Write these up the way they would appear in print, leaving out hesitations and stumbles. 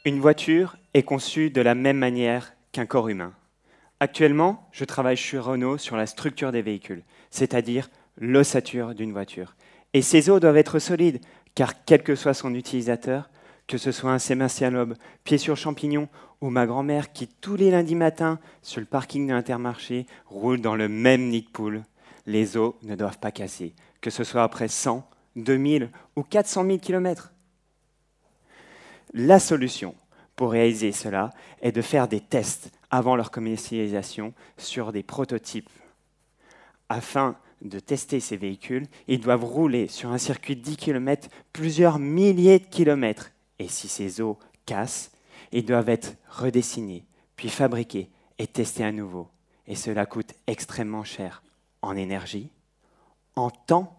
Une voiture est conçue de la même manière qu'un corps humain. Actuellement, je travaille chez Renault sur la structure des véhicules, c'est-à-dire l'ossature d'une voiture. Et ces os doivent être solides, car quel que soit son utilisateur, que ce soit un Sébastien Loeb, pied sur champignon, ou ma grand-mère qui, tous les lundis matins, sur le parking de l'Intermarché, roule dans le même nid de poule, les os ne doivent pas casser, que ce soit après 100, 2000 ou 400 000 kilomètres. La solution pour réaliser cela est de faire des tests avant leur commercialisation sur des prototypes. Afin de tester ces véhicules, ils doivent rouler sur un circuit de 10 km plusieurs milliers de kilomètres. Et si ces os cassent, ils doivent être redessinés, puis fabriqués et testés à nouveau. Et cela coûte extrêmement cher en énergie, en temps,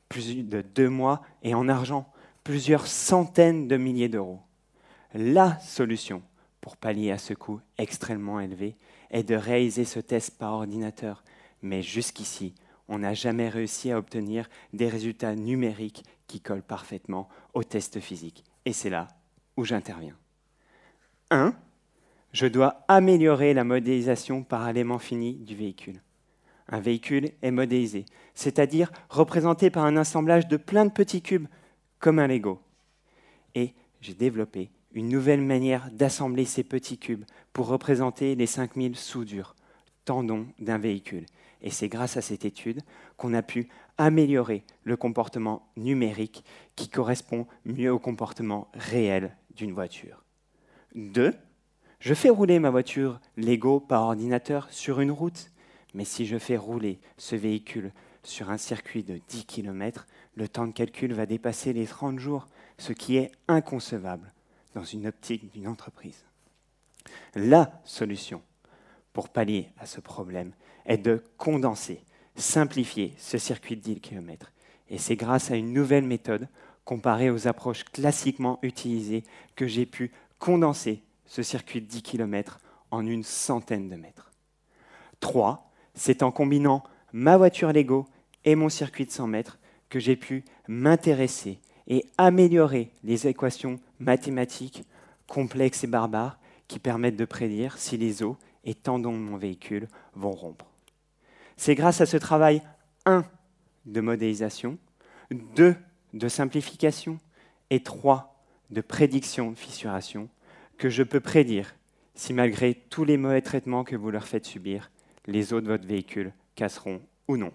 plus de 2 mois, et en argent, plusieurs centaines de milliers d'euros. La solution pour pallier à ce coût extrêmement élevé est de réaliser ce test par ordinateur. Mais jusqu'ici, on n'a jamais réussi à obtenir des résultats numériques qui collent parfaitement au test physique. Et c'est là où j'interviens. 1. Je dois améliorer la modélisation par élément fini du véhicule. Un véhicule est modélisé, c'est-à-dire représenté par un assemblage de plein de petits cubes, comme un Lego. Et j'ai développé une nouvelle manière d'assembler ces petits cubes pour représenter les 5000 soudures, tendons d'un véhicule. Et c'est grâce à cette étude qu'on a pu améliorer le comportement numérique qui correspond mieux au comportement réel d'une voiture. 2. Je fais rouler ma voiture Lego par ordinateur sur une route, mais si je fais rouler ce véhicule sur un circuit de 10 km, le temps de calcul va dépasser les 30 jours, ce qui est inconcevable dans une optique d'une entreprise. La solution pour pallier à ce problème est de condenser, simplifier ce circuit de 10 km. Et c'est grâce à une nouvelle méthode, comparée aux approches classiquement utilisées, que j'ai pu condenser ce circuit de 10 km en une centaine de mètres. 3. C'est en combinant ma voiture Lego et mon circuit de 100 mètres que j'ai pu m'intéresser et améliorer les équations mathématiques complexes et barbares qui permettent de prédire si les os et tendons de mon véhicule vont rompre. C'est grâce à ce travail 1 de modélisation, 2 de simplification et 3 de prédiction de fissuration que je peux prédire si malgré tous les mauvais traitements que vous leur faites subir, les os de votre véhicule casseront ou non.